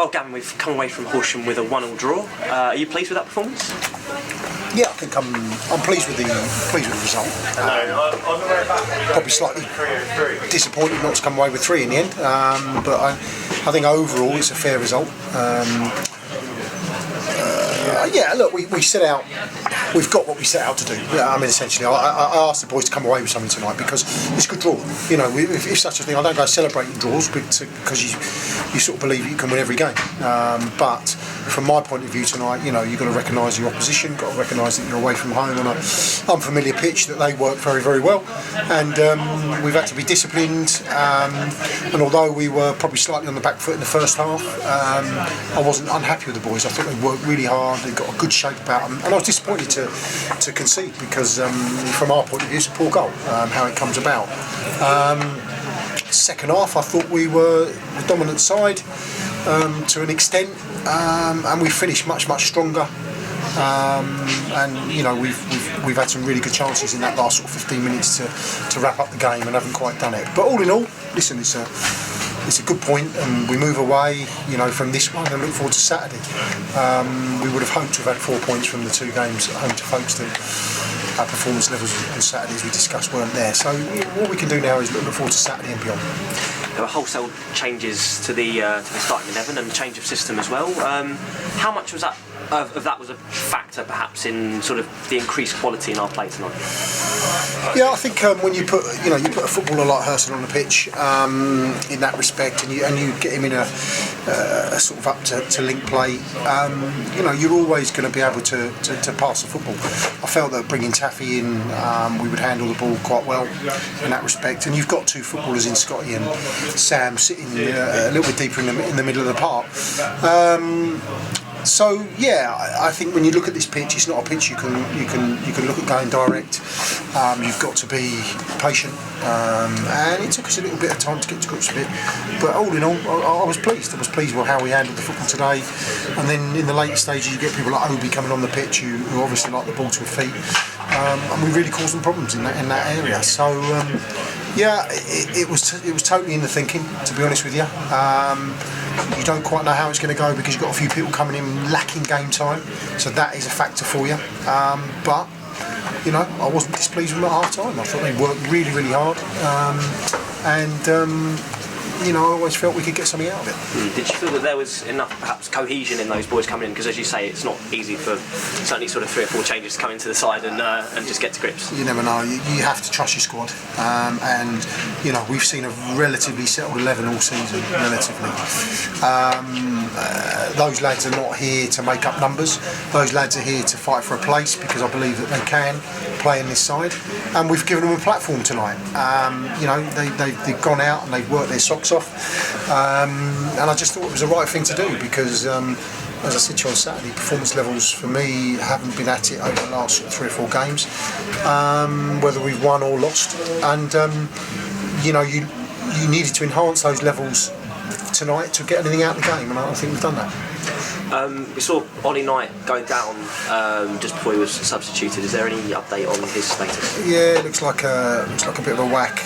Well, Gavin, we've come away from Horsham with a 1-1 draw. Are you pleased with that performance? Yeah, I think I'm pleased with the result. Probably slightly disappointed not to come away with 3 in the end, but I think overall it's a fair result. Yeah, look, we set out. We've got what we set out to do. Yeah, I mean, essentially, I asked the boys to come away with something tonight because it's a good draw. You know, if such a thing, I don't go celebrating draws because you sort of believe you can win every game. But from my point of view tonight, you know, you've got to recognise your opposition, got to recognise that you're away from home on an unfamiliar pitch that they work very, very well, and we've had to be disciplined. And although we were probably slightly on the back foot in the first half, I wasn't unhappy with the boys. I thought they worked really hard. They got a good shape about them, and I was disappointed to concede because from our point of view it's a poor goal, how it comes about. Second half I thought we were the dominant side to an extent, and we finished much stronger, and you know we've had some really good chances in that last sort of 15 minutes to wrap up the game and haven't quite done it. But all in all, listen, it's a good point, and we move away, you know, from this one and look forward to Saturday. We would have hoped to have had 4 points from the 2 games at home to Folkestone. Our performance levels on Saturday, as we discussed, weren't there. So what we can do now is look forward to Saturday and beyond. There were wholesale changes to the starting 11 and change of system as well. How much was that? Of that was a factor, perhaps, in sort of the increased quality in our play tonight. Yeah, I think when you put a footballer like Horsham on the pitch in that respect, and you get him in a sort of up to link play, you know, you're always going to be able to pass the football. I felt that bringing Taffy in, we would handle the ball quite well in that respect. And you've got 2 footballers in Scotty and Sam sitting a little bit deeper in the middle of the park. So yeah, I think when you look at this pitch, it's not a pitch you can look at going direct. You've got to be patient, and it took us a little bit of time to get to grips with it. But all in all, I was pleased. I was pleased with how we handled the football today. And then in the later stages, you get people like Obi coming on the pitch who obviously like the ball to their feet, and we really caused them problems in that area. So. Yeah, it was totally in the thinking, to be honest with you. You don't quite know how it's going to go because you've got a few people coming in lacking game time, so that is a factor for you. But you know, I wasn't displeased with them at half time. I thought they worked really, really hard, and you know, I always felt we could get something out of it. Did you feel that there was enough, perhaps, cohesion in those boys coming in? Because as you say, it's not easy for certainly sort of 3 or 4 changes to come into the side and just get to grips. You never know. You have to trust your squad, and you know, we've seen a relatively settled 11 all season. Relatively, those lads are not here to make up numbers. Those lads are here to fight for a place because I believe that they can play in this side, and we've given them a platform tonight. You know, they've gone out and they've worked their socks off, and I just thought it was the right thing to do because, as I said to you on Saturday, performance levels for me haven't been at it over the last 3 or 4 games, whether we've won or lost, and you know, you needed to enhance those levels tonight to get anything out of the game, and I think we've done that. We saw Ollie Knight go down just before he was substituted. Is there any update on his status? Yeah, it looks like a bit of a whack.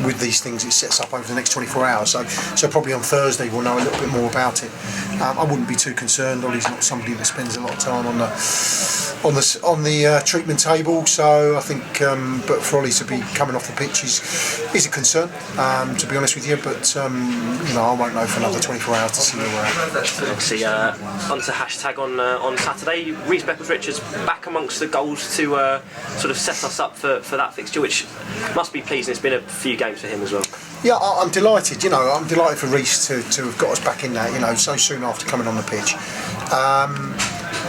With these things, it sets up over the next 24 hours. So probably on Thursday we'll know a little bit more about it. I wouldn't be too concerned. Ollie's not somebody that spends a lot of time on the treatment table. So I think, but for Ollie to be coming off the pitch is a concern, to be honest with you. But you know, I won't know for another 24 hours to see where we're at. Obviously, onto hashtag on Saturday. Rhys Beckles-Richards back amongst the goals to sort of set us up for that fixture, which must be pleasing. It's been a few games for him as well. Yeah, I'm delighted. You know, I'm delighted for Rhys to have got us back in there. You know, so soon after coming on the pitch.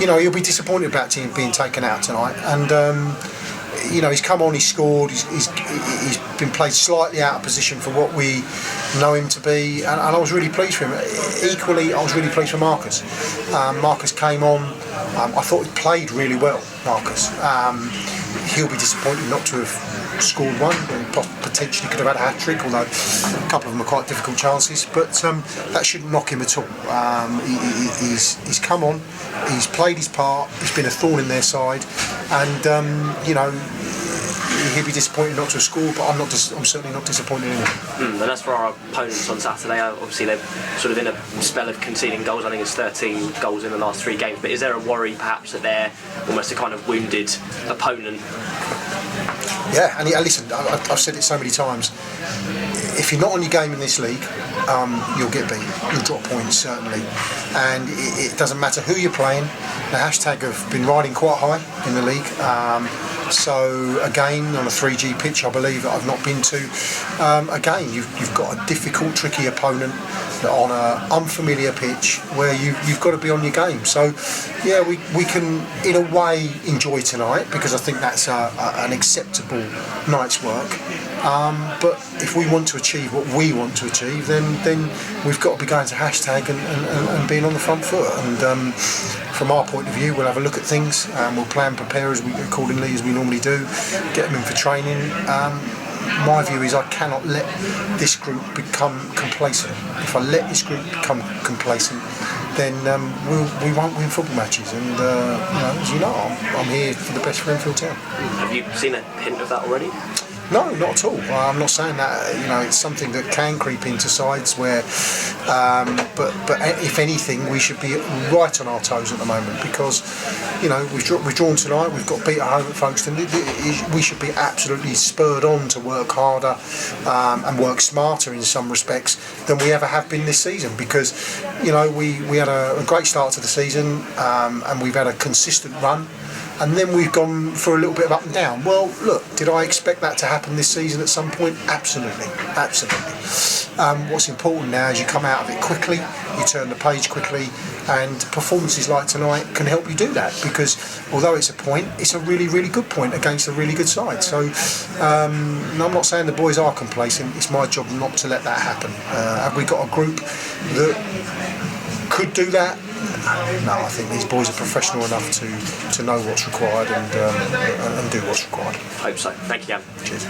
You know, he'll be disappointed about him being taken out tonight, and you know, he's come on, he's scored, he's been played slightly out of position for what we know him to be, and I was really pleased for him. Equally, I was really pleased for Marcus. Marcus came on. I thought he played really well, Marcus. He'll be disappointed not to have scored one, and potentially could have had a hat-trick, although a couple of them are quite difficult chances, but that shouldn't knock him at all. He's come on, he's played his part, he's been a thorn in their side, and you know, he'll be disappointed not to score, but I'm certainly not disappointed in him. And as for our opponents on Saturday, obviously they're sort of in a spell of conceding goals. I think it's 13 goals in the last 3 games. But is there a worry perhaps that they're almost a kind of wounded opponent? Yeah, and listen, I've said it so many times. If you're not on your game in this league, you'll get beat. You'll drop points, certainly. And it doesn't matter who you're playing. The hashtag have been riding quite high in the league. So again, on a 3G pitch, I believe that I've not been to. Again, you've got a difficult, tricky opponent on an unfamiliar pitch where you've got to be on your game. So yeah, we can in a way enjoy tonight because I think that's an acceptable night's work. But if we want to achieve what we want to achieve, then we've got to be going to hashtag and being on the front foot. And from our point of view, we'll have a look at things and we'll plan, prepare accordingly as we normally do, get them in for training. My view is I cannot let this group become complacent. If I let this group become complacent, then we won't win football matches. And as you know, I'm here for the best for Enfield Town. Have you seen a hint of that already? No, not at all. I'm not saying that. It's something that can creep into sides where, but if anything, we should be right on our toes at the moment because, we've drawn tonight. We've got beat at home at Folkestone. We should be absolutely spurred on to work harder and work smarter in some respects than we ever have been this season because, we had a great start to the season and we've had a consistent run. And then we've gone for a little bit of up and down. Well, look, did I expect that to happen this season at some point? Absolutely, absolutely. What's important now is you come out of it quickly, you turn the page quickly, and performances like tonight can help you do that because although it's a point, it's a really, really good point against a really good side. So I'm not saying the boys are complacent, it's my job not to let that happen. Have we got a group that could do that? No, I think these boys are professional enough to know what's required and do what's required. Hope so. Thank you, Gavin. Cheers.